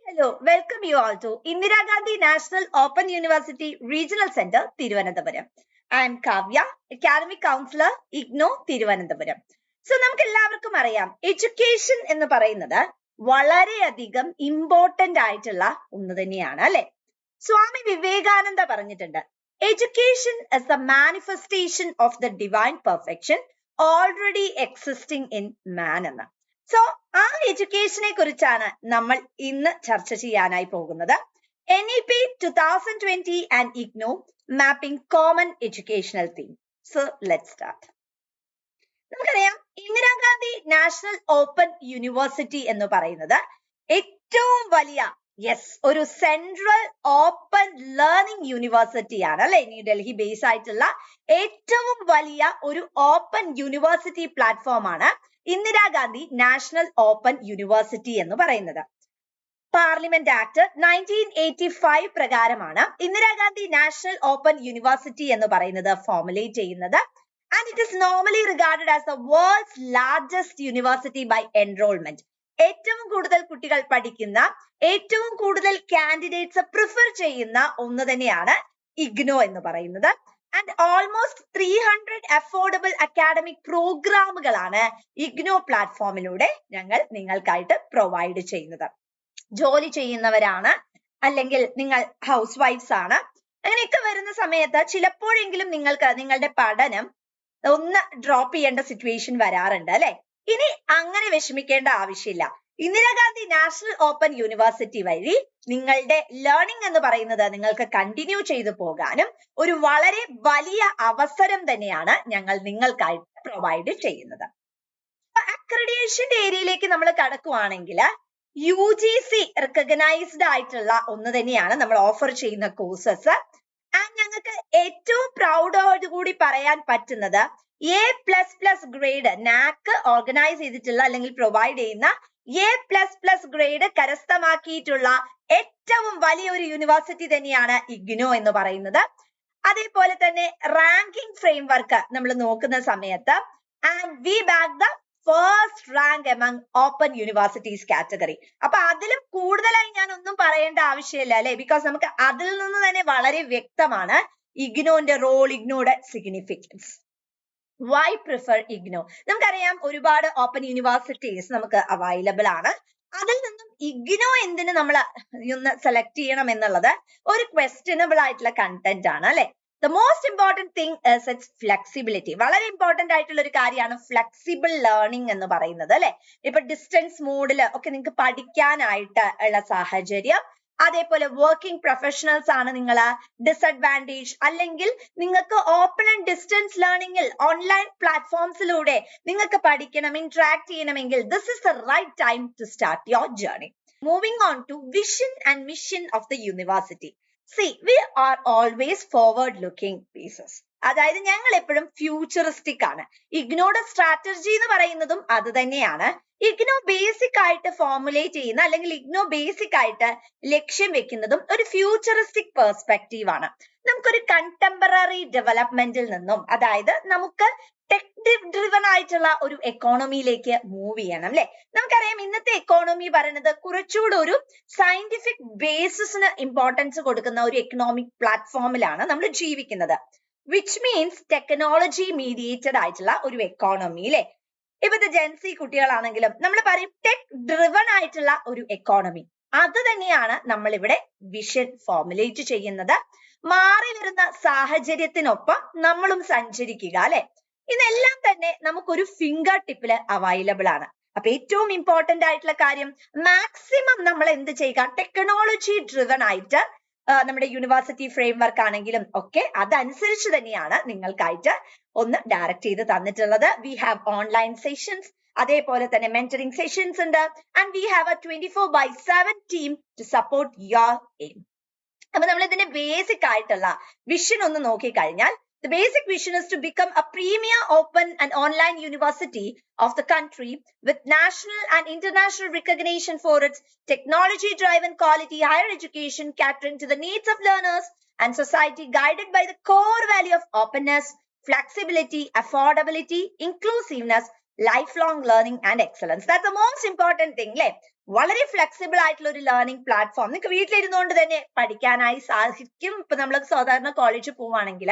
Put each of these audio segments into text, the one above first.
Hello, welcome you all to Indira Gandhi National Open University Regional Center, Thiruvananthapuram. I am Kavya, Academic Counselor, IGNO, Thiruvananthapuram. So, നമുക്ക് എല്ലാവർക്കും അറിയാം education എന്ന് പറയുന്നത് വളരെയധികം important ആയിട്ടുള്ള ഒന്ന് തന്നെയാണ് അല്ലെ. സ്വാമി വിവേകാനന്ദ പറഞ്ഞിട്ടുണ്ട്, education is the manifestation of the divine perfection already existing in man എന്ന്. സോ ആ എഡ്യൂക്കേഷനെ കുറിച്ചാണ് നമ്മൾ ഇന്ന് ചർച്ച ചെയ്യാനായി പോകുന്നത്. NEP 2020 and IGNO mapping common educational theme. So let's start. നമുക്കറിയാം ഇന്ദിരാഗാന്ധി നാഷണൽ ഓപ്പൺ യൂണിവേഴ്സിറ്റി എന്ന് പറയുന്നത് ഏറ്റവും വലിയ ഒരു സെൻട്രൽ ഓപ്പൺ ലേണിംഗ് യൂണിവേഴ്സിറ്റി ആണ് അല്ലെ. ന്യൂഡൽഹി ബേസ് ആയിട്ടുള്ള ഏറ്റവും വലിയ ഒരു ഓപ്പൺ യൂണിവേഴ്സിറ്റി പ്ലാറ്റ്ഫോം ആണ് ഇന്ദിരാഗാന്ധി നാഷണൽ ഓപ്പൺ യൂണിവേഴ്സിറ്റി എന്ന് പറയുന്നത്. പാർലമെന്റ് ആക്ട് 1985 പ്രകാരമാണ് ഇന്ദിരാഗാന്ധി നാഷണൽ ഓപ്പൺ യൂണിവേഴ്സിറ്റി എന്ന് പറയുന്നത് ഫോർമുലേറ്റ് ചെയ്യുന്നത്. And it is normally regarded as the world's largest university by enrolment. ഏറ്റവും കൂടുതൽ കുട്ടികൾ പഠിക്കുന്ന, ഏറ്റവും കൂടുതൽ കാൻഡിഡേറ്റ്സ് പ്രിഫർ ചെയ്യുന്ന ഒന്ന് തന്നെയാണ് ഇഗ്നോ എന്ന് പറയുന്നത്. ആൻഡ് ഓൾമോസ്റ്റ് 300 അഫോർഡബിൾ അക്കാഡമിക് പ്രോഗ്രാമുകളാണ് ഇഗ്നോ പ്ലാറ്റ്ഫോമിലൂടെ ഞങ്ങൾ നിങ്ങൾക്കായിട്ട് പ്രൊവൈഡ് ചെയ്യുന്നത്. ജോലി ചെയ്യുന്നവരാണ്, അല്ലെങ്കിൽ നിങ്ങൾ ഹൗസ് വൈഫ്സ് ആണ്, അങ്ങനെയൊക്കെ വരുന്ന സമയത്ത് ചിലപ്പോഴെങ്കിലും നിങ്ങൾക്ക് നിങ്ങളുടെ പഠനം ഒന്ന് ഡ്രോപ്പ് ചെയ്യേണ്ട സിറ്റുവേഷൻ വരാറുണ്ട് അല്ലെ. ഇനി അങ്ങനെ വിഷമിക്കേണ്ട ആവശ്യമില്ല. ഇന്ദിരാഗാന്ധി നാഷണൽ ഓപ്പൺ യൂണിവേഴ്സിറ്റി വഴി നിങ്ങളുടെ ലേണിംഗ് എന്ന് പറയുന്നത് നിങ്ങൾക്ക് കണ്ടിന്യൂ ചെയ്തു പോകാനും ഒരു വളരെ വലിയ അവസരം തന്നെയാണ് ഞങ്ങൾ നിങ്ങൾക്കായിട്ട് പ്രൊവൈഡ് ചെയ്യുന്നത്. അക്രഡിറ്റേഷന്റെ ഏരിയയിലേക്ക് നമ്മൾ കടക്കുവാണെങ്കിൽ UGC റെക്കഗ്നൈസ്ഡ് ആയിട്ടുള്ള ഒന്ന് തന്നെയാണ് നമ്മൾ ഓഫർ ചെയ്യുന്ന കോഴ്സസ്. ആൻഡ് ഞങ്ങൾക്ക് ഏറ്റവും പ്രൗഡോടുകൂടി പറയാൻ പറ്റുന്നത് A++ ഗ്രേഡ് നാക് ഓർഗനൈസ് ചെയ്തിട്ടുള്ള അല്ലെങ്കിൽ പ്രൊവൈഡ് ചെയ്യുന്ന A++ ഗ്രേഡ് കരസ്ഥമാക്കിയിട്ടുള്ള ഏറ്റവും വലിയൊരു യൂണിവേഴ്സിറ്റി തന്നെയാണ് ഇഗ്നോ എന്ന് പറയുന്നത്. അതേപോലെ തന്നെ റാങ്കിംഗ് ഫ്രെയിംവർക്ക് നമ്മൾ നോക്കുന്ന സമയത്ത് and we back the first rank among open universities category. അപ്പൊ അതിലും കൂടുതലായി ഞാൻ ഒന്നും പറയേണ്ട ആവശ്യമില്ല അല്ലെ. ബിക്കോസ് നമുക്ക് അതിൽ നിന്ന് തന്നെ വളരെ വ്യക്തമാണ് ഇഗ്നോന്റെ റോൾ, ഇഗ്നോയുടെ സിഗ്നിഫിക്കൻസ്. Why prefer IGNOU? നമുക്കറിയാം ഒരുപാട് ഓപ്പൺ യൂണിവേഴ്സിറ്റീസ് നമുക്ക് അവൈലബിൾ ആണ്. അതിൽ നിന്നും ഇഗ്നോ എന്തിന് നമ്മൾ ഒന്ന് സെലക്ട് ചെയ്യണം എന്നുള്ളത് ഒരു ക്വസ്റ്റ്യനബിൾ ആയിട്ടുള്ള കണ്ടന്റ് ആണ് അല്ലെ. The most important thing is its flexibility. വളരെ ഇമ്പോർട്ടന്റ് ആയിട്ടുള്ള ഒരു കാര്യമാണ് ഫ്ലെക്സിബിൾ ലേണിംഗ് എന്ന് പറയുന്നത് അല്ലെ. ഇപ്പൊ ഡിസ്റ്റൻസ് മോഡിൽ ഒക്കെ നിങ്ങൾക്ക് പഠിക്കാനായിട്ട് ഉള്ള സാഹചര്യം, അതേപോലെ വർക്കിംഗ് പ്രൊഫഷണൽസ് ആണ് നിങ്ങൾ, ഡിസഡ്വാൻറ്റേജ് അല്ലെങ്കിൽ നിങ്ങൾക്ക് ഓപ്പൺ ആൻഡ് ഡിസ്റ്റൻസ് ലേണിംഗിൽ ഓൺലൈൻ പ്ലാറ്റ്ഫോംസിലൂടെ നിങ്ങൾക്ക് പഠിക്കണം, ഇന്ററാക്ട് ചെയ്യണമെങ്കിൽ this is the right time to start your journey. Moving on to vision and mission of the university. See, we are always forward looking pieces. അതായത് ഞങ്ങൾ എപ്പോഴും ഫ്യൂച്ചറിസ്റ്റിക് ആണ്. ഇഗ്നോയുടെ strategy എന്ന് പറയുന്നതും അത് തന്നെയാണ്. ഇഗ്നോ ബേസിക് ആയിട്ട് ഫോർമുലേറ്റ് ചെയ്യുന്ന അല്ലെങ്കിൽ ഇഗ്നോ ബേസിക് ആയിട്ട് ലക്ഷ്യം വെക്കുന്നതും ഒരു ഫ്യൂച്ചറിസ്റ്റിക് പെർസ്പെക്റ്റീവ് ആണ്. നമുക്കൊരു കണ്ടംപററി ഡെവലപ്മെന്റിൽ നിന്നും, അതായത് നമുക്ക് ടെക് ഡ്രിവൺ ആയിട്ടുള്ള ഒരു എക്കോണമിയിലേക്ക് മൂവ് ചെയ്യണം അല്ലെ. നമുക്കറിയാം ഇന്നത്തെ എക്കോണമി പറയുന്നത് കുറച്ചുകൂടെ ഒരു സയന്റിഫിക് ബേസിസിന് ഇമ്പോർട്ടൻസ് കൊടുക്കുന്ന ഒരു എക്കണോമിക് പ്ലാറ്റ്ഫോമിലാണ് നമ്മൾ ജീവിക്കുന്നത്. വിച്ച് മീൻസ് ടെക്നോളജി മീഡിയേറ്റഡ് ആയിട്ടുള്ള ഒരു എക്കോണമി അല്ലെ. ഇപ്പത്തെ ജെൻസി കുട്ടികളാണെങ്കിലും നമ്മൾ പറയും ടെക് ഡ്രിവൺ ആയിട്ടുള്ള ഒരു എക്കോണമി. അത് തന്നെയാണ് നമ്മൾ ഇവിടെ വിഷൻ ഫോർമുലേറ്റ് ചെയ്യുന്നത്. മാറി വരുന്ന സാഹചര്യത്തിനൊപ്പം നമ്മളും സഞ്ചരിക്കുക അല്ലെ. ഇതെല്ലാം തന്നെ നമുക്കൊരു ഫിംഗർ ടിപ്പില് അവൈലബിൾ ആണ്. അപ്പൊ ഏറ്റവും ഇമ്പോർട്ടന്റ് ആയിട്ടുള്ള കാര്യം മാക്സിമം നമ്മൾ എന്ത് ചെയ്യുക, ടെക്നോളജി ഡ്രിവൺ ആയിട്ട് നമ്മുടെ യൂണിവേഴ്സിറ്റി ഫ്രെയിംവർക്ക് ആണെങ്കിലും ഒക്കെ അതനുസരിച്ച് തന്നെയാണ് നിങ്ങൾക്കായിട്ട് ഒന്ന് ഡയറക്റ്റ് ചെയ്ത് തന്നിട്ടുള്ളത്. വി ഹാവ് ഓൺലൈൻ സെഷൻസ്, അതേപോലെ തന്നെ മെന്ററിംഗ് സെഷൻസ് ഉണ്ട്. And we have a 24/7 team to support your aim. അപ്പൊ നമ്മൾ ഇതിന്റെ ബേസിക് ആയിട്ടുള്ള വിഷൻ ഒന്ന് നോക്കിക്കഴിഞ്ഞാൽ, the basic vision is to become a premier open and online university of the country with national and international recognition for its technology-driven quality higher education catering to the needs of learners and society, guided by the core value of openness, flexibility, affordability, inclusiveness, lifelong learning and excellence. That's the most important thing. വളരെ flexible ആയിട്ടുള്ള ഒരു learning platform. നിങ്ങൾക്ക് വീട്ടിലിരുന്നുകൊണ്ട് തന്നെ പഠിക്കാനായി സാധിക്കും. ഇപ്പൊ നമ്മൾ സാധാരണ കോളേജിൽ പോവുകയാണെങ്കിൽ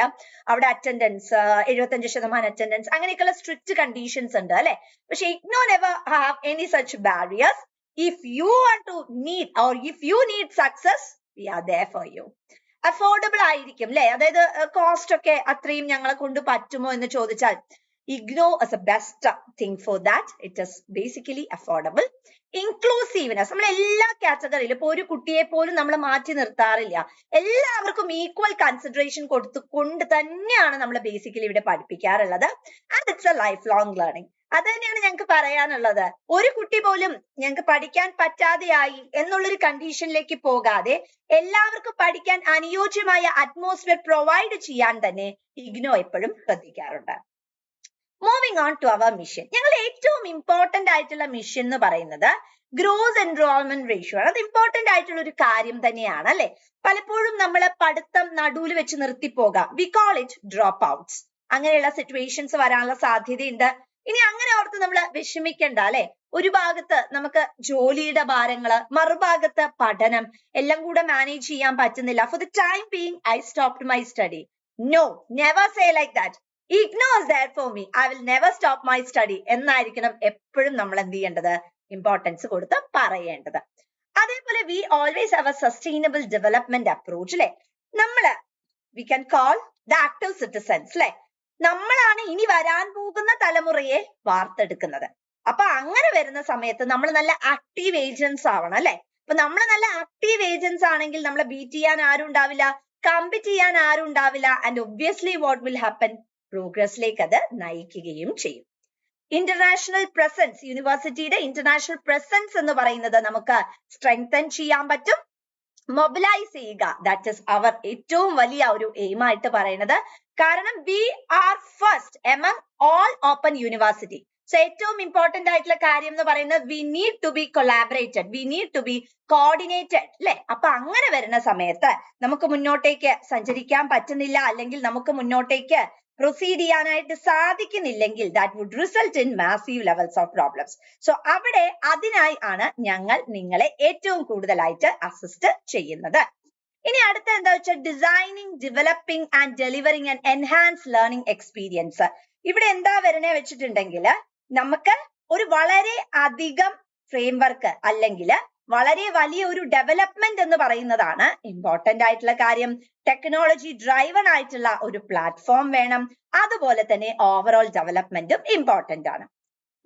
അവിടെ അറ്റൻഡൻസ് 75% അറ്റൻഡൻസ് അങ്ങനെയൊക്കെയുള്ള സ്ട്രിക്റ്റ് കണ്ടീഷൻസ് ഉണ്ട് അല്ലെ. പക്ഷെ IGNOU never have any such barriers. If you want to need or if you need success, we are there for you. Affordable ആയിരിക്കും അല്ലെ, അതായത് കോസ്റ്റ് ഒക്കെ അത്രയും ഞങ്ങളെ കൊണ്ട് പറ്റുമോ എന്ന് ചോദിച്ചാൽ IGNOU is a best thing for that. It is basically affordable. Inclusiveness, നമ്മൾ എല്ലാ കാറ്റഗറിയിലും ഇപ്പൊ ഒരു കുട്ടിയെ പോലും നമ്മൾ മാറ്റി നിർത്താറില്ല. എല്ലാവർക്കും ഈക്വൽ കൺസിഡറേഷൻ കൊടുത്തുകൊണ്ട് തന്നെയാണ് നമ്മൾ ബേസിക്കലി ഇവിടെ പഠിപ്പിക്കാറുള്ളത്. And it's a life long learning. അത് തന്നെയാണ് ഞങ്ങൾക്ക് പറയാനുള്ളത്. ഒരു കുട്ടി പോലും ഞങ്ങൾക്ക് പഠിക്കാൻ പറ്റാതെയായി എന്നുള്ളൊരു കണ്ടീഷനിലേക്ക് പോകാതെ എല്ലാവർക്കും പഠിക്കാൻ അനുയോജ്യമായ അറ്റ്മോസ്ഫിയർ പ്രൊവൈഡ് ചെയ്യാൻ തന്നെ ഇഗ്നോ എപ്പോഴും ശ്രദ്ധിക്കാറുണ്ട്. Moving on to our mission. ഞങ്ങൾ ഏറ്റവും ഇമ്പോർട്ടന്റ് ആയിട്ടുള്ള മിഷൻ എന്ന് പറയുന്നത് ഗ്രോസ് എൻറോൾമെന്റ് റേഷ്യോ ആണ്. അത് ഇമ്പോർട്ടന്റ് ആയിട്ടുള്ള ഒരു കാര്യം തന്നെയാണ് അല്ലെ. പലപ്പോഴും നമ്മൾ പഠിത്തം നടുവിൽ വെച്ച് നിർത്തിപ്പോകാം. We call it dropouts. അങ്ങനെയുള്ള സിറ്റുവേഷൻസ് വരാനുള്ള സാധ്യതയുണ്ട്. ഇനി അങ്ങനെ ഓർത്ത് നമ്മൾ വിഷമിക്കണ്ട അല്ലെ. ഒരു ഭാഗത്ത് നമുക്ക് ജോലിയുടെ ഭാരങ്ങള്, മറുഭാഗത്ത് പഠനം, എല്ലാം കൂടെ മാനേജ് ചെയ്യാൻ പറ്റുന്നില്ല. For the time being I stopped my study. No, never say like that. Ignore is there for me. I will never stop my study. എന്നായിരിക്കണം എപ്പോഴും നമ്മൾ എന്ത് ചെയ്യേണ്ടത്, ഇമ്പോർട്ടൻസ് കൊടുത്ത് പറയേണ്ടത്. അതേപോലെ we always have a sustainable development approach അല്ലെ. നമ്മള് we can call the active citizens അല്ലെ. നമ്മളാണ് ഇനി വരാൻ പോകുന്ന തലമുറയെ വാർത്തെടുക്കുന്നത്. അപ്പൊ അങ്ങനെ വരുന്ന സമയത്ത് നമ്മൾ നല്ല ആക്റ്റീവ് ഏജൻസ് ആവണം അല്ലെ. അപ്പൊ നമ്മൾ നല്ല ആക്റ്റീവ് ഏജൻസ് ആണെങ്കിൽ നമ്മളെ ബീറ്റ് ചെയ്യാൻ ആരും ഉണ്ടാവില്ല, കമ്പറ്റ് ചെയ്യാൻ ആരും ഉണ്ടാവില്ല. And obviously what will happen, പ്രോഗ്രസിലേക്ക് അത് നയിക്കുകയും ചെയ്യും. ഇന്റർനാഷണൽ പ്രസൻസ്, യൂണിവേഴ്സിറ്റിയുടെ ഇന്റർനാഷണൽ പ്രസൻസ് എന്ന് പറയുന്നത് നമുക്ക് സ്ട്രെങ്തൻ ചെയ്യാൻ പറ്റും, മൊബിലൈസ് ചെയ്യുക. ദാറ്റ് ഇസ് അവർ ഏറ്റവും വലിയ ഒരു എയിം ആയിട്ട് പറയുന്നത്. കാരണം we are first among all open university. So ഏറ്റവും ഇമ്പോർട്ടന്റ് ആയിട്ടുള്ള കാര്യം എന്ന് പറയുന്നത് we need to be collaborated, we need to be coordinated അല്ലെ. അപ്പൊ അങ്ങനെ വരുന്ന സമയത്ത് നമുക്ക് മുന്നോട്ടേക്ക് സഞ്ചരിക്കാൻ പറ്റുന്നില്ല, അല്ലെങ്കിൽ നമുക്ക് മുന്നോട്ടേക്ക് പ്രൊസീഡ് ചെയ്യാനായിട്ട് സാധിക്കുന്നില്ലെങ്കിൽ that would result in massive levels of problems. So അവിടെ അതിനായി ആണ് ഞങ്ങൾ നിങ്ങളെ ഏറ്റവും കൂടുതലായിട്ട് അസിസ്റ്റ് ചെയ്യുന്നത്. ഇനി അടുത്ത എന്താ വെച്ചാൽ designing, developing and delivering and enhance learning experience. ഇവിടെ എന്താ വരണേ വെച്ചിട്ടുണ്ടെങ്കിൽ നമുക്ക് ഒരു വളരെ അധികം ഫ്രെയിംവർക്ക് അല്ലെങ്കിൽ വളരെ വലിയ ഒരു ഡെവലപ്മെന്റ് എന്ന് പറയുന്നതാണ് ഇമ്പോർട്ടന്റ് ആയിട്ടുള്ള കാര്യം. ടെക്നോളജി ഡ്രൈവൺ ആയിട്ടുള്ള ഒരു പ്ലാറ്റ്ഫോം വേണം. അതുപോലെ തന്നെ ഓവറോൾ ഡെവലപ്മെന്റും ഇമ്പോർട്ടന്റ് ആണ്.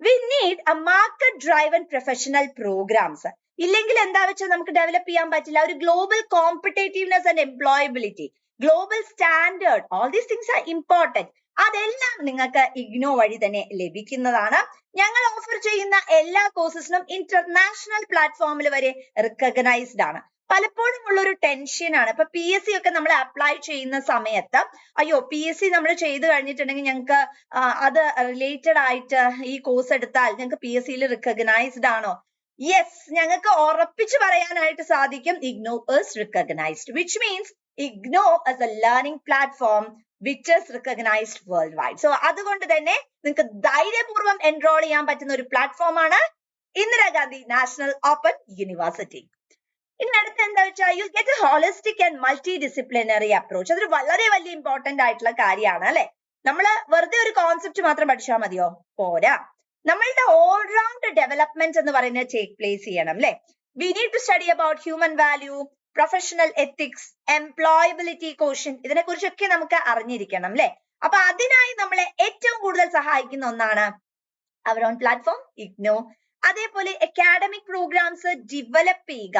We need a market driven professional programs. ഇല്ലെങ്കിൽ എന്താ വെച്ചാൽ നമുക്ക് ഡെവലപ്പ് ചെയ്യാൻ പറ്റില്ല. ഒരു global competitiveness and employability, global standard, all these things are important. അതെല്ലാം നിങ്ങൾക്ക് ഇഗ്നോ വഴി തന്നെ ലഭിക്കുന്നതാണ്. ഞങ്ങൾ ഓഫർ ചെയ്യുന്ന എല്ലാ കോഴ്സസിനും ഇന്റർനാഷണൽ പ്ലാറ്റ്ഫോമിൽ വരെ റിക്കഗ്നൈസ്ഡ് ആണ്. പലപ്പോഴും ഉള്ളൊരു ടെൻഷനാണ്. ഇപ്പൊ PSC ഒക്കെ നമ്മൾ അപ്ലൈ ചെയ്യുന്ന സമയത്ത് അയ്യോ PSC നമ്മൾ ചെയ്ത് കഴിഞ്ഞിട്ടുണ്ടെങ്കിൽ ഞങ്ങൾക്ക് അത് റിലേറ്റഡ് ആയിട്ട് ഈ കോഴ്സ് എടുത്താൽ ഞങ്ങൾക്ക് PSCയിൽ റിക്കഗ്നൈസ്ഡ് ആണോ? യെസ്, ഞങ്ങൾക്ക് ഉറപ്പിച്ചു പറയാനായിട്ട് സാധിക്കും IGNOU is recognised, which means IGNOU as A learning platform which is recognized worldwide. So അതുകൊണ്ട് തന്നെ നിങ്ങൾക്ക് ധൈര്യപൂർവ്വം എൻറോൾ ചെയ്യാൻ പറ്റുന്ന ഒരു പ്ലാറ്റ്ഫോം ആണ് ഇന്ദിരാഗാന്ധി നാഷണൽ ഓപ്പൺ യൂണിവേഴ്സിറ്റി. ഇനി അടുത്ത എന്താ വെച്ചാൽ you get A holistic and multi disciplinary approach. അതൊരു വളരെ വലിയ ഇമ്പോർട്ടന്റ് ആയിട്ടുള്ള കാര്യമാണ് അല്ലെ. നമ്മൾ വെറുതെ ഒരു കോൺസെപ്റ്റ് മാത്രം പഠിച്ചാൽ മതിയോ? പോരാ. നമ്മളുടെ ഓൾറൗണ്ട് ഡെവലപ്മെന്റ് എന്ന് പറയുന്നത് ടേക്ക് പ്ലേസ് ചെയ്യണം അല്ലെ. We need to study about human value, professional ethics, employability quotient, ഇതിനെ കുറിച്ചൊക്കെ നമുക്ക് അറിഞ്ഞിരിക്കണം അല്ലെ. അപ്പൊ അതിനായി നമ്മളെ ഏറ്റവും കൂടുതൽ സഹായിക്കുന്ന ഒന്നാണ് അവർ ഓൺ പ്ലാറ്റ്ഫോം ഇഗ്നോ. അതേപോലെ അക്കാഡമിക് പ്രോഗ്രാംസ് ഡെവലപ്പ് ചെയ്യുക,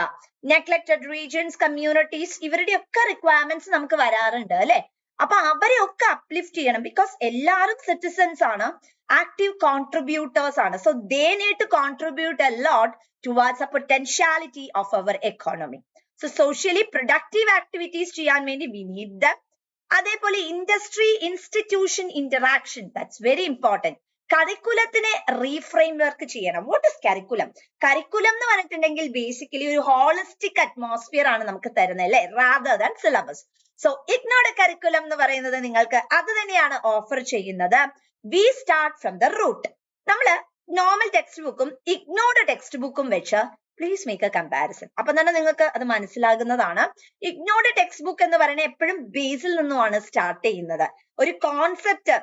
നെഗ്ലക്റ്റഡ് റീജിയൻസ്, കമ്മ്യൂണിറ്റീസ്, ഇവരുടെ ഒക്കെ റിക്വയർമെന്റ്സ് നമുക്ക് വരാറുണ്ട് അല്ലെ. അപ്പൊ അവരെ ഒക്കെ അപ്ലിഫ്റ്റ് ചെയ്യണം. ബിക്കോസ് എല്ലാവരും സിറ്റിസൺസ് ആണ്, ആക്റ്റീവ് കോൺട്രിബ്യൂട്ടേഴ്സ് ആണ്. So they need to contribute a lot towards a potentiality of our economy. So socially productive activities ചെയ്യാൻ വേണ്ടി വി നീഡ് ദം. അതേപോലെ industry institution interaction, that's very important. കരിക്കുലത്തിനെ reframe work ചെയ്യണം. What is curriculum? Curriculum എന്ന് പറഞ്ഞിട്ടുണ്ടെങ്കിൽ basically ഒരു holistic atmosphere ആണ് നമുക്ക് തരുന്നത് അല്ലെ, റാദർ ദാൻ സിലബസ്. സോ ഇഗ്നോയുടെ കരിക്കുലം എന്ന് പറയുന്നത് നിങ്ങൾക്ക് അത് തന്നെയാണ് ഓഫർ ചെയ്യുന്നത്. We start from the root. നമ്മള് നോർമൽ ടെക്സ്റ്റ് ബുക്കും ഇഗ്നോയുടെ ടെക്സ്റ്റ് ബുക്കും വെച്ച് പ്ലീസ് മേക്ക് എ കമ്പാരിസൺ. അപ്പൊ തന്നെ നിങ്ങൾക്ക് അത് മനസ്സിലാകുന്നതാണ്. ഇഗ്നോയുടെ ടെക്സ്റ്റ് ബുക്ക് എന്ന് പറയുന്നത് എപ്പോഴും ബേസിൽ നിന്നുമാണ് സ്റ്റാർട്ട് ചെയ്യുന്നത്. ഒരു കോൺസെപ്റ്റ്,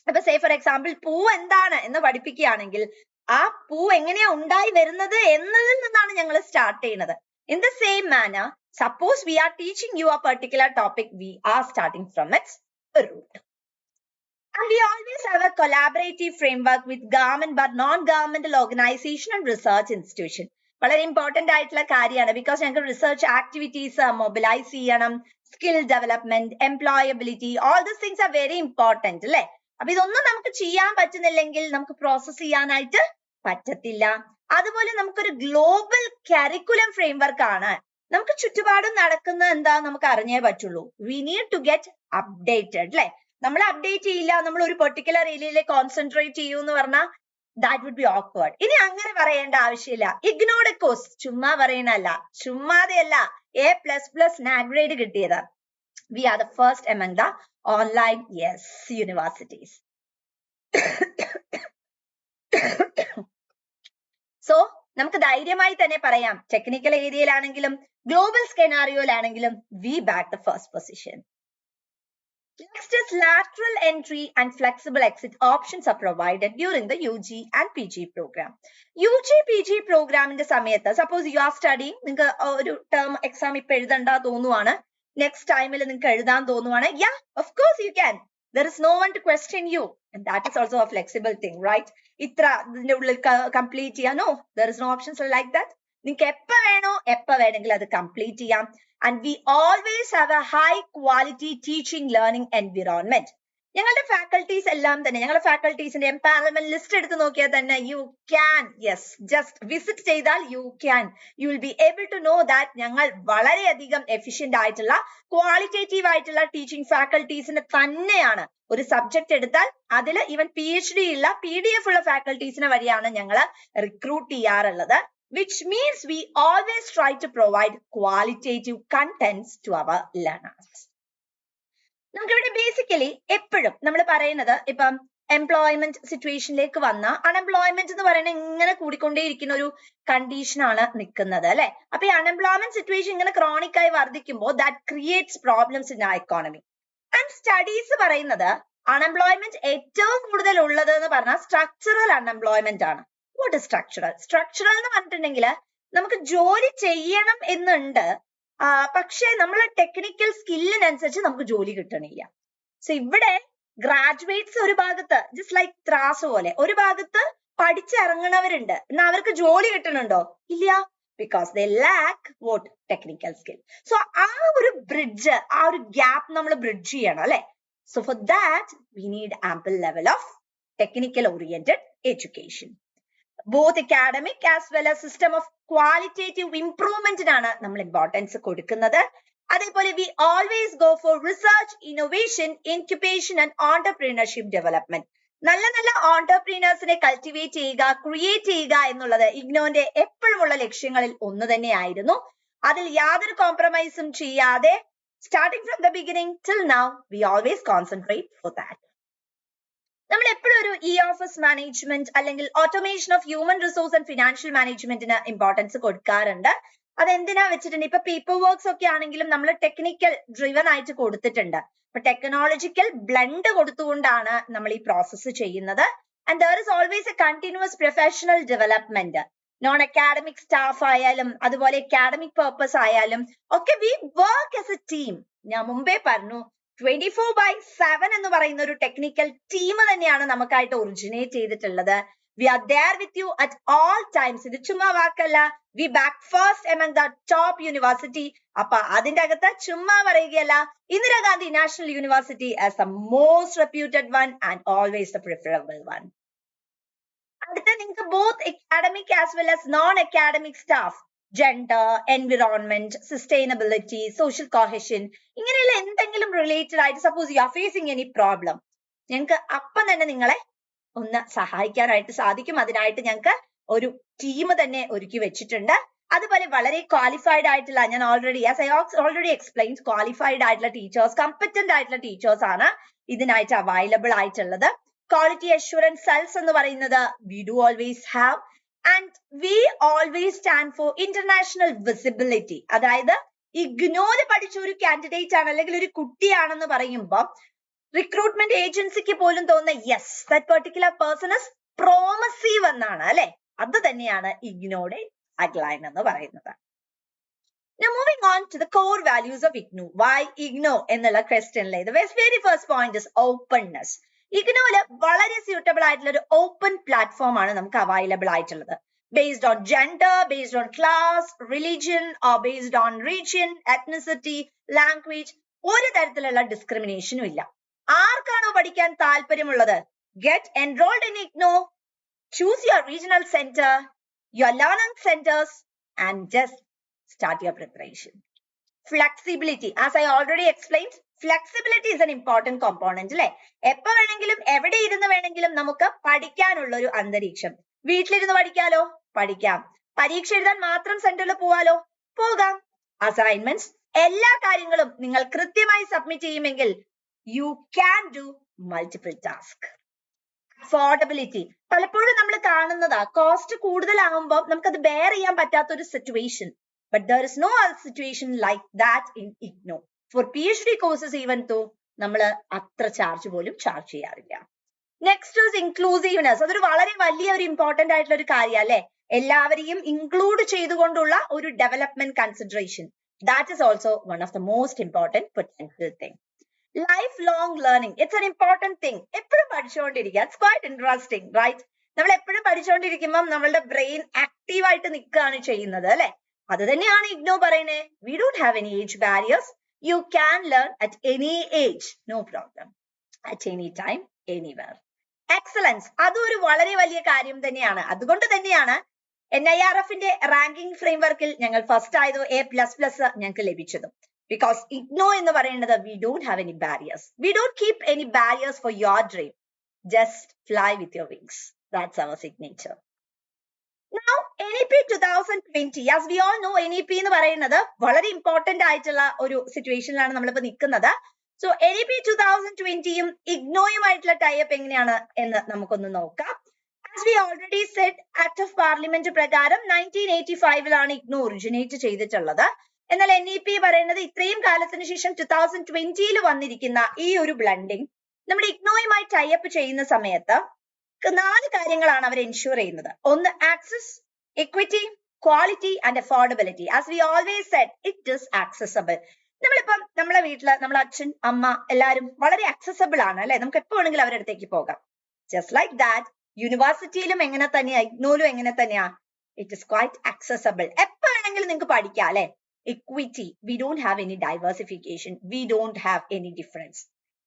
അപ്പൊ സേ ഫോർ എക്സാമ്പിൾ പൂ എന്താണ് എന്ന് പഠിപ്പിക്കുകയാണെങ്കിൽ ആ പൂ എങ്ങനെയാ ഉണ്ടായി വരുന്നത് എന്നതിൽ നിന്നാണ് ഞങ്ങൾ സ്റ്റാർട്ട് ചെയ്യുന്നത്. In the same manner, suppose we are teaching you a particular topic, we are starting from its root. And we always have a collaborative framework with government but non-governmental organization and research institution. വളരെ important ആയിട്ടുള്ള കാര്യമാണ്. Because ഞങ്ങൾക്ക് research activities mobilise ചെയ്യണം, skill development, employability, all these things are very important അല്ലെ. അപ്പൊ ഇതൊന്നും നമുക്ക് ചെയ്യാൻ പറ്റുന്നില്ലെങ്കിൽ നമുക്ക് പ്രോസസ് ചെയ്യാനായിട്ട് പറ്റത്തില്ല. അതുപോലെ നമുക്കൊരു ഗ്ലോബൽ കരിക്കുലം ഫ്രെയിംവർക്ക് ആണ്. നമുക്ക് ചുറ്റുപാടും നടക്കുന്ന എന്താ നമുക്ക് അറിഞ്ഞേ പറ്റുള്ളൂ. We need to get updated അല്ലെ. നമ്മൾ അപ്ഡേറ്റ് ചെയ്യില്ല, നമ്മൾ ഒരു പെർട്ടിക്കുലർ ഏരിയയിൽ കോൺസെൻട്രേറ്റ് ചെയ്യൂ എന്ന് പറഞ്ഞാൽ that would be awkward. ഇനി അങ്ങനെ പറയേണ്ട ആവശ്യമില്ല. ഇഗ്നോയുടെ കോഴ്സ് ചുമ്മാ പറയണല്ല, ചുമ്മാതെയല്ല A++ NAC grade കിട്ടിയത്. We are the first among the online universities. So നമുക്ക് ധൈര്യമായി തന്നെ പറയാം, ടെക്നിക്കൽ ഏരിയയിലാണെങ്കിലും ഗ്ലോബൽ സ്കെനാറിയോയിലാണെങ്കിലും we back the first position. Next is lateral entry and flexible exit options are provided during the UG and PG program. UG PG പ്രോഗ്രാമിന്റെ സമയത്ത് suppose you are studying, നിങ്ങൾക്ക് ഒരു ടേം എക്സാം ഇപ്പൊ എഴുതണ്ട തോന്നുവാണ്, next ടൈമിൽ നിങ്ങൾക്ക് എഴുതാൻ തോന്നുവാണ്, yeah, of course you can. There is no one to question you, and that is also a flexible thing, right? ഇത്ര ഇതിന്റെ ഉള്ളിൽ കംപ്ലീറ്റ് ചെയ്യാം. No, there is no options like that. നിങ്ങൾക്ക് എപ്പോ വേണോ എപ്പോ വേണമെങ്കിൽ അത് കംപ്ലീറ്റ് ചെയ്യാം. And we always have a high quality teaching learning environment. ഞങ്ങളുടെ ഫാക്കൽറ്റീസ് എല്ലാം തന്നെ, ഞങ്ങളുടെ ഫാക്കൽറ്റീസിന്റെ എംപാനൽമെന്റ് ലിസ്റ്റ് എടുത്ത് നോക്കിയാൽ തന്നെ you can, yes, just visit ചെയ്താൽ you will be able to know that ഞങ്ങൾ വളരെയധികം എഫിഷ്യന്റ് ആയിട്ടുള്ള ക്വാളിറ്റേറ്റീവ് ആയിട്ടുള്ള ടീച്ചിങ് ഫാക്കൽറ്റീസിന് തന്നെയാണ്. ഒരു സബ്ജക്ട് എടുത്താൽ അതിൽ ഈവൻ PhD ഉള്ള PDF ഉള്ള ഫാക്കൽറ്റീസിനെ വഴിയാണ് ഞങ്ങൾ റിക്രൂട്ട് ചെയ്യാറുള്ളത്. Which means we always try to provide qualitative contents to our learners. നമുക്കിവിടെ ബേസിക്കലി എപ്പോഴും നമ്മൾ പറയുന്നത്, ഇപ്പം എംപ്ലോയ്മെന്റ് സിറ്റുവേഷനിലേക്ക് വന്ന അൺഎംപ്ലോയ്മെന്റ് എന്ന് പറയുന്നത് ഇങ്ങനെ കൂടിക്കൊണ്ടേയിരിക്കുന്ന ഒരു കണ്ടീഷനാണ് നിൽക്കുന്നത് അല്ലെ. അപ്പൊ ഈ അൺഎംപ്ലോയ്മെന്റ് സിറ്റുവേഷൻ ഇങ്ങനെ ക്രോണിക് ആയി വർദ്ധിക്കുമ്പോൾ ദാറ്റ് ക്രിയേറ്റ്സ് പ്രോബ്ലംസ് ഇൻ ആ എക്കോണമി. ആൻഡ് സ്റ്റഡീസ് പറയുന്നത് അൺഎംപ്ലോയ്മെന്റ് ഏറ്റവും കൂടുതൽ ഉള്ളത് എന്ന് പറഞ്ഞാൽ സ്ട്രക്ചറൽ അൺഎംപ്ലോയ്മെന്റ് ആണ്. What is structural? സ്ട്രക്ചറൽ എന്ന് പറഞ്ഞിട്ടുണ്ടെങ്കിൽ നമുക്ക് ജോലി ചെയ്യണം എന്നുണ്ട്, പക്ഷെ നമ്മളെ ടെക്നിക്കൽ സ്കില്ലിനനുസരിച്ച് നമുക്ക് ജോലി കിട്ടണില്ല. സോ ഇവിടെ ഗ്രാജുവേറ്റ്സ് ഒരു ഭാഗത്ത് ജസ്റ്റ് ലൈക്ക് ത്രാസ് പോലെ ഒരു ഭാഗത്ത് പഠിച്ചിറങ്ങണവരുണ്ട്, എന്നാൽ അവർക്ക് ജോലി കിട്ടണുണ്ടോ? ഇല്ല. Because they lack what? Technical skill. So ആ ഒരു ബ്രിഡ്ജ്, ആ ഒരു ഗ്യാപ്പ് നമ്മൾ ബ്രിഡ്ജ് ചെയ്യണം അല്ലെ. So for that we need ample level of technical oriented education. both academic as well as system of qualitative improvement നാണ് നമ്മൾ ഇമ്പോർട്ടൻസ് കൊടുക്കുന്നത്. അതേപോലെ we always go for research, innovation, incubation and entrepreneurship development. നല്ല നല്ല entrepreneursനെ cultivate ചെയ്യുക, create ചെയ്യുക എന്നുള്ളത് ഇഗ്നോന്റെ എപ്പോഴുമുള്ള ലക്ഷ്യങ്ങളിൽ ഒന്ന് തന്നെയായിരുന്നു. അതിൽ യാതൊരു കോംപ്രമൈസും ചെയ്യാതെ starting from the beginning till now we always concentrate for that. നമ്മൾ എപ്പോഴും ഒരു E-office മാനേജ്മെന്റ് അല്ലെങ്കിൽ automation of human resource and financial മാനേജ്മെന്റിന് ഇമ്പോർട്ടൻസ് കൊടുക്കാറുണ്ട്. അതെന്തിനാ വെച്ചിട്ടുണ്ട്, ഇപ്പൊ പേപ്പർ വർക്ക്സ് ഒക്കെ ആണെങ്കിലും നമ്മൾ ടെക്നിക്കൽ ഡ്രിവൻ ആയിട്ട് കൊടുത്തിട്ടുണ്ട്. അപ്പൊ ടെക്നോളജിക്കൽ ബ്ലെൻഡ് കൊടുത്തുകൊണ്ടാണ് നമ്മൾ ഈ പ്രോസസ്സ് ചെയ്യുന്നത്. And there is always a continuous professional development. Non academic staff ആയാലും അതുപോലെ അക്കാഡമിക് പർപ്പസ് ആയാലും ഒക്കെ we work as a team. ഞാൻ മുമ്പേ പറഞ്ഞു 24/7 എന്ന് പറയുന്ന ഒരു ടെക്നിക്കൽ ടീം തന്നെയാണ് നമുക്കായിട്ട് ഒറിജിനേറ്റ് ചെയ്തിട്ടുള്ളത്. We are there with you at all times. ഇത് ചുമ്മാ വാക്കല്ല, we back first among the top university. അപ്പൊ അതിന്റെ അകത്ത് ചുമ്മാ പറയുകയല്ല, Indira Gandhi national university as the most reputed one and always the preferable one. അടുത്ത നിങ്ങൾക്ക് both academic as well as non academic staff, gender, environment, sustainability, social cohesion, ഇങ്ങനെയുള്ള എന്തെങ്കിലും related ആയിട്ട് suppose you are facing any problem, ഞങ്ങൾക്ക് അപ്പം തന്നെ നിങ്ങളെ ഒന്ന് സഹായിക്കാനായിട്ട് സാധിക്കും. അതിനായിട്ട് ഞങ്ങൾക്ക് ഒരു ടീം തന്നെ ഒരുക്കി വെച്ചിട്ടുണ്ട്. അതുപോലെ വളരെ ക്വാളിഫൈഡ് ആയിട്ടുള്ള, ഞാൻ ഓൾറെഡി എക്സ്പ്ലെയിൻ, ക്വാളിഫൈഡ് ആയിട്ടുള്ള ടീച്ചേഴ്സ്, കമ്പറ്റന്റ് ആയിട്ടുള്ള ടീച്ചേഴ്സ് ആണ് ഇതിനായിട്ട് അവൈലബിൾ ആയിട്ടുള്ളത്. ക്വാളിറ്റി അഷ്വറൻസ് സെൽസ് എന്ന് പറയുന്നത് we do always have. And we always stand for international visibility. അതായത് ഇഗ്നോയിൽ പഠിച്ച ഒരു കാൻഡിഡേറ്റ് ആണ് അല്ലെങ്കിൽ ഒരു കുട്ടിയാണെന്ന് പറയുമ്പോൾ റിക്രൂട്ട്മെന്റ് ഏജൻസിക്ക് പോലും തോന്നുന്ന yes that particular person is promising എന്നാണ് അല്ലെ. അത് തന്നെയാണ് ഇഗ്നോയുടെ ടാഗ്ലൈൻ എന്ന് പറയുന്നത്. Now moving on to the core values of IGNOU. Why IGNOU എന്നുള്ള ക്വസ്റ്റ്യനിലെ the very first point is openness. ഇഗ്നോയില് വളരെ suitable ആയിട്ടുള്ള ഒരു ഓപ്പൺ പ്ലാറ്റ്ഫോം ആണ് നമുക്ക് അവൈലബിൾ ആയിട്ടുള്ളത്. Based on gender, based on class, religion or based on region, ethnicity, language, ഒരു തരത്തിലുള്ള ഡിസ്ക്രിമിനേഷനും ഇല്ല. ആർക്കാണോ പഠിക്കാൻ താല്പര്യമുള്ളത്, get enrolled in IGNOU, choose your regional center, your learning centers and just start your preparation. Flexibility, as I already explained, flexibility is an important component അല്ലെ. എപ്പോ വേണമെങ്കിലും എവിടെ ഇരുന്ന് വേണമെങ്കിലും നമുക്ക് പഠിക്കാനുള്ള ഒരു അന്തരീക്ഷം. വീട്ടിലിരുന്ന് പഠിക്കാലോ, പഠിക്കാം. പരീക്ഷ എഴുതാൻ മാത്രം സെന്ററിൽ പോവാലോ, പോകാം. അസൈൻമെന്റ്സ് എല്ലാ കാര്യങ്ങളും നിങ്ങൾ കൃത്യമായി submit ചെയ്യുമെങ്കിൽ you can do multiple tasks. Affordability, പലപ്പോഴും നമ്മൾ കാണുന്നതാ കോസ്റ്റ് കൂടുതലാകുമ്പോൾ നമുക്കത് ബെയർ ചെയ്യാൻ പറ്റാത്ത ഒരു situation. But there is no other situation like that in IGNOU. For PhD courses even though നമ്മൾ അത്ര ചാർജ് പോലും ചാർജ് ചെയ്യാറില്ല. Next is inclusiveness. അതൊരു വളരെ വലിയ ഒരു ഇമ്പോർട്ടന്റ് ആയിട്ടുള്ള ഒരു കാര്യം അല്ലെ. എല്ലാവരെയും ഇൻക്ലൂഡ് ചെയ്തുകൊണ്ടുള്ള ഒരു development consideration. That is also one of the most important potential thing. Lifelong learning, it's an important thing. എപ്പോഴും പഠിച്ചുകൊണ്ടിരിക്കുക. It's quite interesting, right? നമ്മൾ എപ്പോഴും പഠിച്ചുകൊണ്ടിരിക്കുമ്പോൾ നമ്മളുടെ ബ്രെയിൻ ആക്റ്റീവ് ആയിട്ട് നിൽക്കുകയാണ് ചെയ്യുന്നത് അല്ലെ. അത് തന്നെയാണ് ഇഗ്നോ പറയുന്നത്. We don't have any age barriers. You can learn at any age, no problem, at any time, anywhere. Excellence, അതൊരു വളരെ വലിയ കാര്യം തന്നെയാണ്. അതുകൊണ്ട് തന്നെയാണ് NIRFന്റെ റാങ്കിംഗ് ഫ്രെയിംവർക്കിൽ ഞങ്ങൾ ഫസ്റ്റ് ആയതോ A++ ഞങ്ങൾക്ക് ലഭിച്ചതും. Because IGNO എന്ന് പറയുന്നത് we don't have any barriers. We don't keep any barriers for your dream. Just fly with your wings. That's our signature. Now NEP 2020, as we all know, NEP എന്ന് പറയുന്നത് വളരെ important ആയിട്ടുള്ള ഒരു സിറ്റുവേഷനിലാണ് നമ്മളിപ്പോൾ നിൽക്കുന്നത്. So NEP 2020യും ഇഗ്നോയുമായിട്ടുള്ള type എങ്ങനെയാണ് എന്ന് നമുക്കൊന്ന് നോക്കാം. As we already said, Act of Parliament പ്രകാരം 1985ലാണ് ഇഗ്നോ ഒറിജിനേറ്റ് ചെയ്തിട്ടുള്ളത്. എന്നാൽ NEP പറയുന്നത് ഇത്രയും കാലത്തിന് ശേഷം 2020യിൽ വന്നിരിക്കുന്ന ഈ ഒരു ബ്ലണ്ടിങ് നമ്മുടെ ഇഗ്നോയുമായി ടൈപ്പ് ചെയ്യുന്ന സമയത്ത് 4 കാര്യങ്ങളാണ് അവർ എൻഷുർ ചെയ്യുന്നത്. ഒന്ന് access, equity, quality and affordability. As we always said, it is accessible. നമ്മളിപ്പം നമ്മളെ വീട്ടില് നമ്മളെ അച്ഛൻ അമ്മ എല്ലാവരും വളരെ accessible ആണ് അല്ലെ. നമുക്ക് എപ്പോ വേണമെങ്കിലും അവരുടെ അടുത്തേക്ക് പോകാം. Just like that, യൂണിവേഴ്സിറ്റിയിലും എങ്ങനെ തന്നെയാ, ഇഗ്നോയിലും എങ്ങനെ തന്നെയാ, it is quite accessible. എപ്പോ വേണമെങ്കിലും നിങ്ങൾക്ക് പഠിക്കാം അല്ലെ. Equity, we don't have any diversification, we don't have any difference.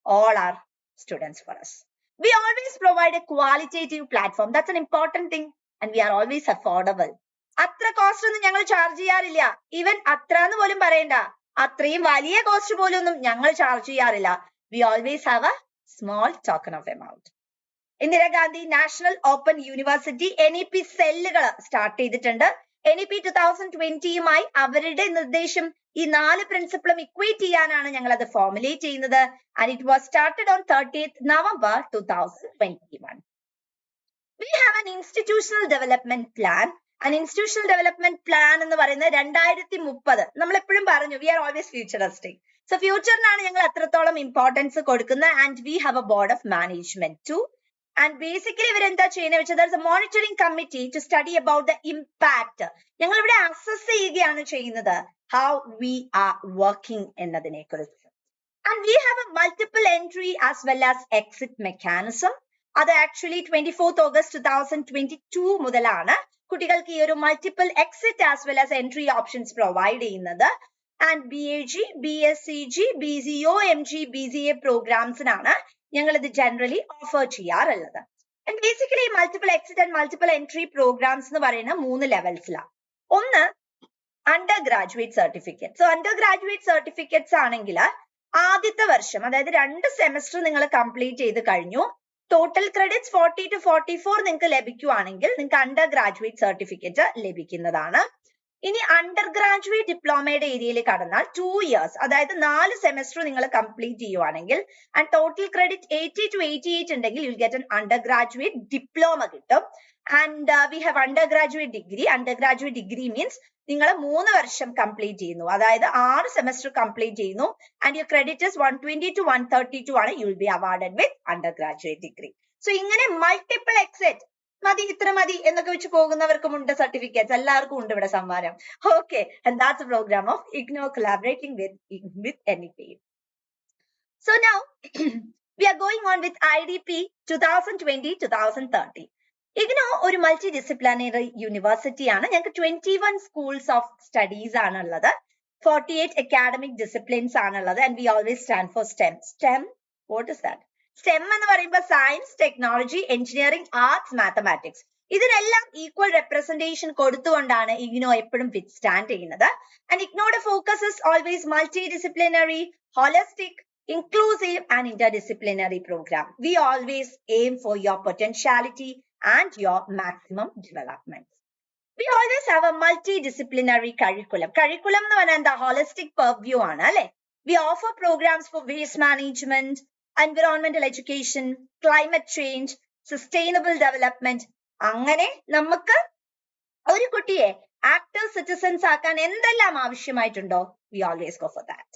All are students for us. We always provide a qualitative platform. That's an important thing. And we are always affordable. അത്ര cost ഒന്നും ഞങ്ങൾ charge ചെയ്യാറില്ല. Even അത്ര എന്ന് പോലും പറയണ്ട, അത്രയും വലിയ കോസ്റ്റ് പോലും ഒന്നും ഞങ്ങൾ ചാർജ് ചെയ്യാറില്ല. We always have a small token of amount. Indira Gandhi national open university NEP സെല്ലുകൾ സ്റ്റാർട്ട് ചെയ്തിട്ടുണ്ട്. NEP 2020യുമായി അവരുടെ നിർദ്ദേശം ഈ 4 പ്രിൻസിപ്പിളും ഇക്വേറ്റ് ചെയ്യാനാണ് ഞങ്ങൾ അത് ഫോർമുലേറ്റ് ചെയ്യുന്നത്. And it was started on 30th November 2021. We have an institutional development plan. An institutional development plan എന്ന് പറയുന്നത് 2030. നമ്മൾ എപ്പോഴും പറഞ്ഞു we are always futuristic. So ഫ്യൂച്ചറിനാണ് ഞങ്ങൾ അത്രത്തോളം ഇമ്പോർട്ടൻസ് കൊടുക്കുന്നത്. And we have a board of management too. And basically ഇവരെന്താ ചെയ്യുന്നത് വെച്ചാൽ there is a monitoring committee to study about the impact. ഞങ്ങൾ ഇവിടെ അസസ് ചെയ്യുകയാണ് ചെയ്യുന്നത് how we are working എന്നതിനെ കുറിച്ച്. And we have a multiple entry as well as exit mechanism. അത് ആക്ച്വലി 24th August 2022 മുതലാണ് കുട്ടികൾക്ക് ഈ ഒരു multiple exit as well as entry options provide ചെയ്യുന്നത്. And BAG, BSCG, BCO, MG, BCA പ്രോഗ്രാംസിനാണ് ഞങ്ങൾ ഇത് ജനറലി ഓഫർ ചെയ്യാറുള്ളത്. And basically multiple exit and multiple entry programmes എന്ന് പറയുന്ന 3 ലെവൽസിലാണ്. ഒന്ന് undergraduate certificate. So undergraduate certificates ആണെങ്കിൽ ആദ്യത്തെ വർഷം, അതായത് 2 സെമസ്റ്റർ നിങ്ങൾ കംപ്ലീറ്റ് ചെയ്ത് കഴിഞ്ഞു, ടോട്ടൽ ക്രെഡിറ്റ്സ് 40 to 44 നിങ്ങൾക്ക് ലഭിക്കുവാണെങ്കിൽ നിങ്ങൾക്ക് അണ്ടർ ഗ്രാജുവേറ്റ് സർട്ടിഫിക്കറ്റ് ലഭിക്കുന്നതാണ്. ഇനി അണ്ടർ ഗ്രാജുവേറ്റ് ഡിപ്ലോമയുടെ ഏരിയയിൽ കടന്നാൽ 2 years, അതായത് 4 സെമസ്റ്റർ നിങ്ങൾ കംപ്ലീറ്റ് ചെയ്യുവാണെങ്കിൽ ആൻഡ് ടോട്ടൽ ക്രെഡിറ്റ് 80 to 88 ഉണ്ടെങ്കിൽ you get an undergraduate diploma കിട്ടും. And we have undergraduate degree. Undergraduate degree means നിങ്ങൾ 3 വർഷം കംപ്ലീറ്റ് ചെയ്യുന്നു, അതായത് 6 സെമസ്റ്റർ കംപ്ലീറ്റ് ചെയ്യുന്നു and your credit is 120 to 132 ആണ് you will be awarded with undergraduate degree. So ഇങ്ങനെ multiple exit മതി, ഇത്ര മതി എന്നൊക്കെ വെച്ച് പോകുന്നവർക്കും ഉണ്ട് സർട്ടിഫിക്കറ്റ്സ്, എല്ലാവർക്കും ഉണ്ട് ഇവിടെ സമ്മാനം. Okay, and that's a program of IGNOU collaborating with NEP. So now we are going on with IDP 2020-2030. IGNOU ഒരു മൾട്ടി ഡിസിപ്ലിനറി യൂണിവേഴ്സിറ്റി ആണ്. ഞങ്ങൾക്ക് 21 സ്കൂൾസ് ഓഫ് സ്റ്റഡീസ് ആണുള്ളത്, 48 അക്കാഡമിക് ഡിസിപ്ലിൻസ് ആണുള്ളത് and we always stand for STEM. STEM, what is that? STEM എന്ന് പറയുമ്പോൾ science, technology, engineering, arts, mathematics, ഇതിനെല്ലാം equal representation കൊടുത്തുകൊണ്ടാണ് IGNOU എപ്പോഴും ഫിറ്റ് സ്റ്റാൻഡ് ചെയ്യുന്നത്. ആൻഡ് IGNOUടെ focus is always multi disciplinary, holistic, inclusive and interdisciplinary program. We always aim for your potentiality and your maximum development. We always have a multidisciplinary curriculum. Curriculum എന്ന് പറഞ്ഞാൽ എന്താ? holistic purview ആണ് അല്ലെ? We offer programs for waste management, environmental education, climate change, sustainable development. അങ്ങനെ നമുക്ക് ഒരു കുട്ടിയെ active citizens ആക്കാൻ എന്തെല്ലാം ആവശ്യമായിട്ടുണ്ടോ, we always go for that.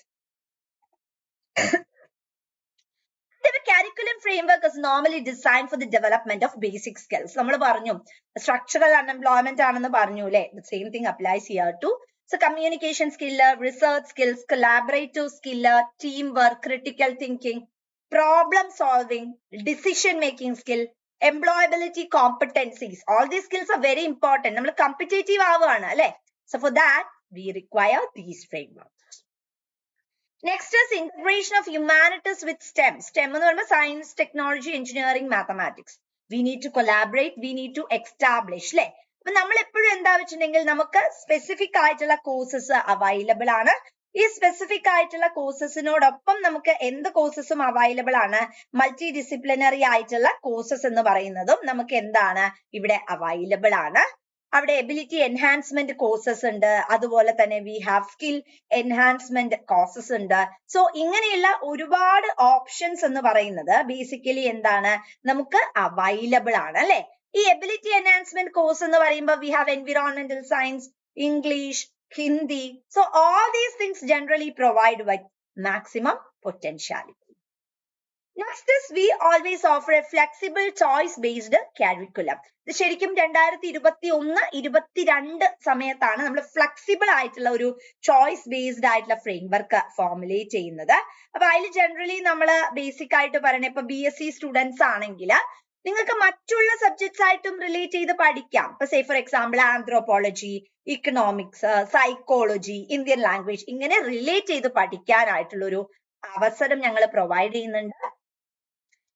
The curriculum framework is normally designed for the development of basic skills. നമ്മൾ പറഞ്ഞു structural unemployment ആണെന്ന് പറഞ്ഞു അല്ലേ? The same thing applies here too. So communication skill, research skills, collaborative skill, teamwork, critical thinking, problem solving, decision making skill, employability competencies. All these skills are very important. നമ്മൾ competitive ആവുകയാണ് അല്ലേ? So for that we require these frameworks. Next is integration of humanities with STEM. STEM എന്ന് പറയുമ്പോൾ science, technology, engineering, mathematics. We need to collaborate, we need to establish അല്ലേ? അപ്പൊ നമ്മൾ എപ്പോഴും എന്താ വെച്ചിട്ടുണ്ടെങ്കിൽ നമുക്ക് സ്പെസിഫിക് ആയിട്ടുള്ള കോഴ്സസ് അവൈലബിൾ ആണ്. ഈ സ്പെസിഫിക് ആയിട്ടുള്ള കോഴ്സസിനോടൊപ്പം നമുക്ക് എന്ത് കോഴ്സസും അവൈലബിൾ ആണ്. മൾട്ടി ഡിസിപ്ലിനറി ആയിട്ടുള്ള കോഴ്സസ് എന്ന് പറയുന്നതും നമുക്ക് എന്താണ് ഇവിടെ അവൈലബിൾ ആണ്. അവിടെ എബിലിറ്റി എൻഹാൻസ്മെന്റ് കോഴ്സസ് ഉണ്ട്, അതുപോലെ തന്നെ we have skill enhancement courses ഉണ്ട്. സോ ഇങ്ങനെയുള്ള ഒരുപാട് ഓപ്ഷൻസ് എന്ന് പറയുന്നത് ബേസിക്കലി എന്താണ് നമുക്ക് അവൈലബിൾ ആണ് അല്ലെ? ഈ എബിലിറ്റി എൻഹാൻസ്മെന്റ് കോഴ്സ് എന്ന് പറയുമ്പോൾ we have environmental science, English, Hindi. So all these things generally provide with maximum potentiality. Next is we always offer a flexible choice based curriculum. ഇത് ശരിക്കും 2021-22 സമയത്താണ് നമ്മൾ ഫ്ലെക്സിബിൾ ആയിട്ടുള്ള ഒരു ചോയ്സ് ബേസ്ഡ് ആയിട്ടുള്ള ഫ്രെയിംവർക്ക് ഫോർമുലേറ്റ് ചെയ്യുന്നത്. അപ്പൊ അതിൽ ജനറലി നമ്മൾ ബേസിക് ആയിട്ട് പറയണ ഇപ്പൊ BSc സ്റ്റുഡൻസ് ആണെങ്കിൽ നിങ്ങൾക്ക് മറ്റുള്ള സബ്ജക്ട്സ് ആയിട്ടും റിലേറ്റ് ചെയ്ത് പഠിക്കാം. ഇപ്പൊ say for example anthropology, economics, psychology, Indian language, ഇങ്ങനെ റിലേറ്റ് ചെയ്ത് പഠിക്കാനായിട്ടുള്ള ഒരു അവസരം ഞങ്ങൾ പ്രൊവൈഡ് ചെയ്യുന്നുണ്ട്.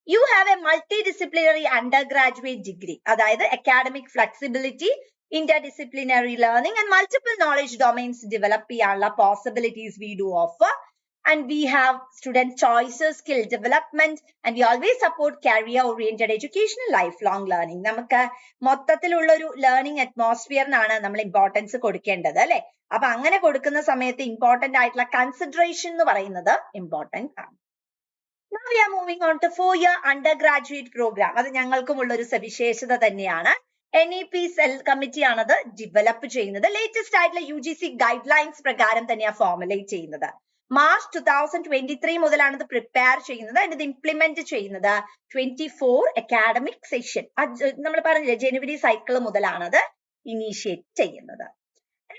You have a multidisciplinary undergraduate degree, അതായത് academic flexibility, interdisciplinary learning and multiple knowledge domains develop ചെയ്യാനുള്ള possibilities we do offer. And we have student choices, skill development, and we always support career oriented education and lifelong learning. നമുക്ക് മൊത്തത്തിലുള്ള ഒരു learning അറ്റ്മോസ്ഫിയറിനാണ് നമ്മൾ importance കൊടുക്കേണ്ടത് അല്ലെ? അപ്പൊ അങ്ങനെ കൊടുക്കുന്ന സമയത്ത് ഇമ്പോർട്ടന്റ് ആയിട്ടുള്ള കൺസിഡറേഷൻ എന്ന് പറയുന്നത് ഇമ്പോർട്ടന്റ് ആണ്. Now we are moving on to 4-year undergraduate program. അത് ഞങ്ങൾക്കും ഉള്ള ഒരു സവിശേഷത തന്നെയാണ്. NEP സെൽ കമ്മിറ്റി ആണത് ഡെവലപ്പ് ചെയ്യുന്നത്. ലേറ്റസ്റ്റ് ആയിട്ടുള്ള UGC ഗൈഡ് ലൈൻസ് പ്രകാരം തന്നെയാണ് ഫോർമുലേറ്റ് ചെയ്യുന്നത്. മാർച്ച് 2023 മുതലാണ് ഇത് പ്രിപ്പയർ ചെയ്യുന്നത്. ഇത് ഇംപ്ലിമെന്റ് ചെയ്യുന്നത് 24 അക്കാഡമിക് സെഷൻ. നമ്മൾ പറഞ്ഞില്ലേ ജനുവരി സൈക്കിൾ മുതലാണത് ഇനീഷ്യേറ്റ് ചെയ്യുന്നത്.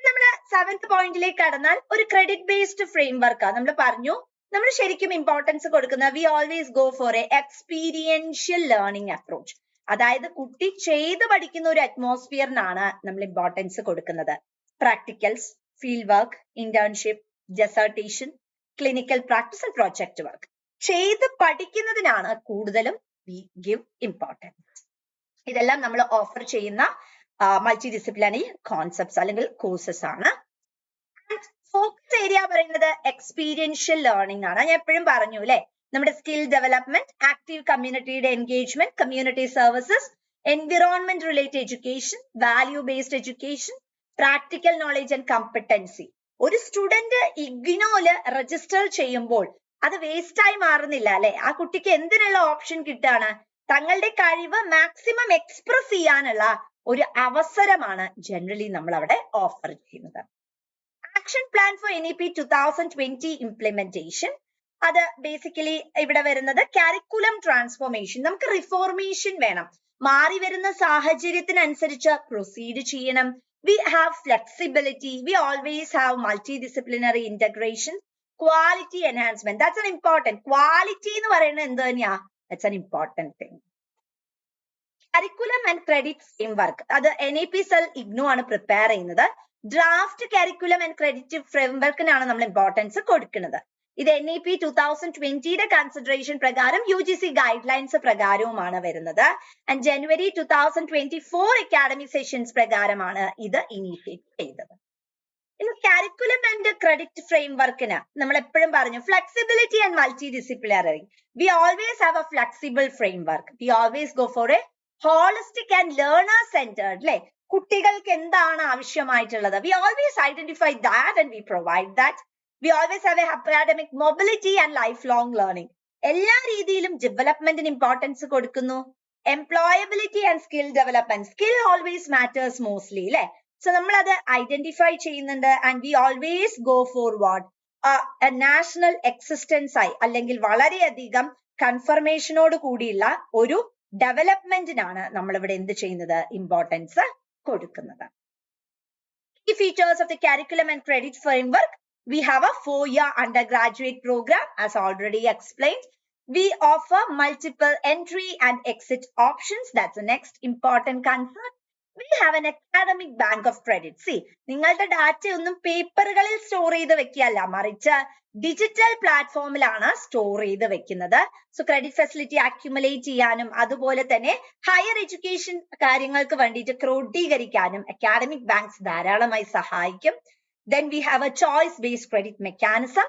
നമ്മുടെ 7th പോയിന്റിലേക്ക് കടന്നാൽ ഒരു ക്രെഡിറ്റ് ബേസ്ഡ് ഫ്രെയിംവർക്ക് നമ്മൾ പറഞ്ഞു. നമ്മൾ ശരിക്കും ഇമ്പോർട്ടൻസ് കൊടുക്കുന്ന we always go for A experiential learning approach. അതായത് കുട്ടി ചെയ്ത് പഠിക്കുന്ന ഒരു അറ്റ്മോസ്ഫിയറിനാണ് നമ്മൾ ഇമ്പോർട്ടൻസ് കൊടുക്കുന്നത്. Practicals, field work, internship, dissertation, clinical practice and project work ചെയ്ത് പഠിക്കുന്നതിനാണ് കൂടുതലും വി ഗിവ് ഇമ്പോർട്ടൻസ്. ഇതെല്ലാം നമ്മൾ ഓഫർ ചെയ്യുന്ന മൾട്ടി ഡിസിപ്ലിനറി കോൺസെപ്റ്റ്സ് അല്ലെങ്കിൽ കോഴ്സസ് ആണ്. ഫോക്കസ് ഏരിയ പറയുന്നത് എക്സ്പീരിയൻഷ്യൽ ലേണിംഗ് ആണ്. ഞാൻ എപ്പോഴും പറഞ്ഞു അല്ലെ, നമ്മുടെ സ്കിൽ ഡെവലപ്മെന്റ്, ആക്റ്റീവ് കമ്മ്യൂണിറ്റിയുടെ engagement, community services, environment related education, value based education, practical knowledge and competency. ഒരു സ്റ്റുഡന്റ് ഇഗ്നോയില് രജിസ്റ്റർ ചെയ്യുമ്പോൾ അത് വേസ്റ്റ് ആയി മാറുന്നില്ല അല്ലെ. ആ കുട്ടിക്ക് എന്തിനുള്ള ഓപ്ഷൻ കിട്ടാണ്? തങ്ങളുടെ കഴിവ് മാക്സിമം എക്സ്പ്രസ് ചെയ്യാനുള്ള ഒരു അവസരമാണ് ജനറലി നമ്മൾ അവിടെ ഓഫർ ചെയ്യുന്നത്. Action plan for NEP 2020 implementation. അത് ബേസിക്കലി ഇവിടെ വരുന്നത് കരിക്കുലം ട്രാൻസ്ഫോർമേഷൻ. നമുക്ക് റിഫോർമേഷൻ വേണം. മാറി വരുന്ന സാഹചര്യത്തിനനുസരിച്ച് പ്രൊസീഡ് ചെയ്യണം. We have flexibility. We always have multidisciplinary integration. Quality enhancement. That's an important. Quality എന്ന് പറയുന്നത് എന്ത് തന്നെയാ? That's an important thing. Curriculum and credit framework. അത് NEP cell IGNO ആണ് പ്രിപ്പയർ ചെയ്യുന്നത്. ഡ്രാഫ്റ്റ് കരിക്കുലം ആൻഡ് ക്രെഡിറ്റ് ഫ്രെയിംവർക്കിനാണ് നമ്മൾ importance കൊടുക്കുന്നത്. ഇത് NEP 2020 കൺസിഡറേഷൻ പ്രകാരം UGC ഗൈഡ് ലൈൻസ് പ്രകാരവുമാണ് വരുന്നത്. ആൻഡ് ജനുവരി 2024 അക്കാഡമിക് സെഷൻസ് പ്രകാരമാണ് ഇത് ഇനീഷ്യേറ്റ് ചെയ്തത്. ഇനി കരിക്കുലം ആൻഡ് ക്രെഡിറ്റ് ഫ്രെയിംവർക്കിന് നമ്മൾ എപ്പോഴും പറഞ്ഞു flexibility and multi disciplinary. We always have A flexible framework. We always go for A holistic and learner centred. അല്ലെ, കുട്ടികൾക്ക് എന്താണ് ആവശ്യമായിട്ടുള്ളത്? We always identify that and we provide that. We always have a academic mobility and lifelong learning. എല്ലാ രീതിയിലും ഡെവലപ്മെന്റിന് importance കൊടുക്കുന്നു. Employability and skill development. Skill always matters mostly അല്ലെ. So നമ്മൾ അത് ഐഡന്റിഫൈ ചെയ്യുന്നുണ്ട്. And we always go forward national existence ആയി അല്ലെങ്കിൽ വളരെയധികം കൺഫർമേഷനോട് കൂടിയുള്ള ഒരു ഡെവലപ്മെന്റിനാണ് നമ്മൾ ഇവിടെ എന്ത് ചെയ്യുന്നത്? ഇമ്പോർട്ടൻസ് കൊടുക്കുന്നത്. Key features of the curriculum and credit framework. We have a 4-year undergraduate program, as already explained. We offer multiple entry and exit options. That's the next important concern. We have an academic bank of credit. See, നിങ്ങളുടെ data ഒന്നും പേപ്പറുകളിൽ store ചെയ്ത് വെക്കുകയല്ല, മറിച്ച് digital പ്ലാറ്റ്ഫോമിലാണ് store ചെയ്ത് വെക്കുന്നത്. So credit facility accumulate ചെയ്യാനും അതുപോലെ തന്നെ higher education കാര്യങ്ങൾക്ക് വേണ്ടിയിട്ട് ക്രോഡീകരിക്കാനും അക്കാഡമിക് ബാങ്ക്സ് ധാരാളമായി സഹായിക്കും. Then we have a choice-based credit mechanism,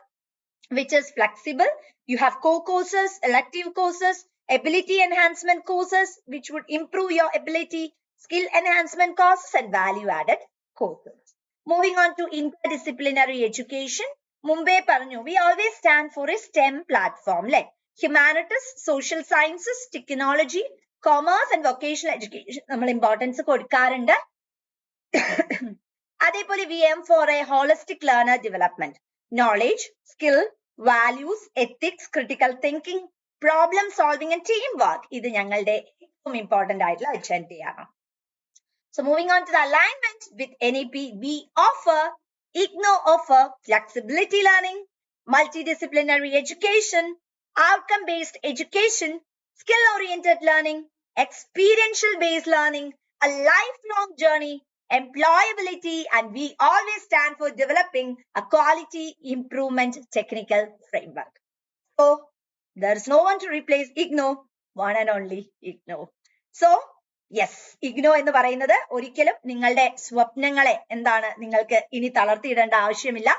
which is flexible. You have core courses, elective courses, ability enhancement courses, which would improve your ability, skill enhancement courses, and value-added courses. Moving on to interdisciplinary education. Mumbai Parnu, we always stand for a STEM platform, like humanities, social sciences, technology, commerce, and vocational education. നമ്മൾ importance കൊടുക്കാറുണ്ട്. അതേപോലെ we aim for a holistic learner development. Knowledge, skill, values, ethics, critical thinking, problem solving and teamwork. ഇത് ഞങ്ങളുടെ ഏറ്റവും important ആയിട്ടുള്ള അജണ്ടയാണ്. So moving on to the alignment with NEP, we offer IGNO offer flexibility learning, multidisciplinary education, outcome-based education, skill-oriented learning, experiential-based learning, a lifelong journey, employability, and we always stand for developing a quality improvement technical framework. So there is no one to replace IGNO, one and only IGNO. So yes, IGNO എന്ന് പറയുന്നത് ഒരിക്കലും നിങ്ങളുടെ സ്വപ്നങ്ങളെ എന്താണ് നിങ്ങൾക്ക് ഇനി തളർത്തിയിടേണ്ട ആവശ്യമില്ല.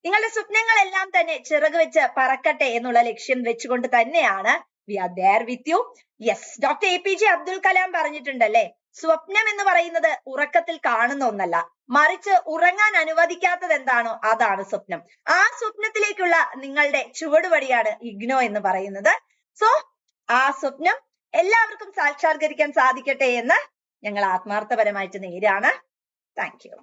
നിങ്ങളുടെ സ്വപ്നങ്ങളെല്ലാം തന്നെ ചിറക് വെച്ച് പറക്കട്ടെ എന്നുള്ള ലക്ഷ്യം വെച്ചുകൊണ്ട് തന്നെയാണ് we are there with you. Yes, Dr. APJ Abdul Kalam പറഞ്ഞിട്ടുണ്ടല്ലേ, സ്വപ്നം എന്ന് പറയുന്നത് ഉറക്കത്തിൽ കാണുന്ന ഒന്നല്ല, മറിച്ച് ഉറങ്ങാൻ അനുവദിക്കാത്തത് എന്താണോ അതാണ് സ്വപ്നം. ആ സ്വപ്നത്തിലേക്കുള്ള നിങ്ങളുടെ ചുവടുപടിയാണ് IGNO എന്ന് പറയുന്നത്. സോ ആ സ്വപ്നം എല്ലാവർക്കും സാക്ഷാത്കരിക്കാൻ സാധിക്കട്ടെ എന്ന് ഞങ്ങൾ ആത്മാർത്ഥപരമായിട്ട് നേരാണ്. Thank you.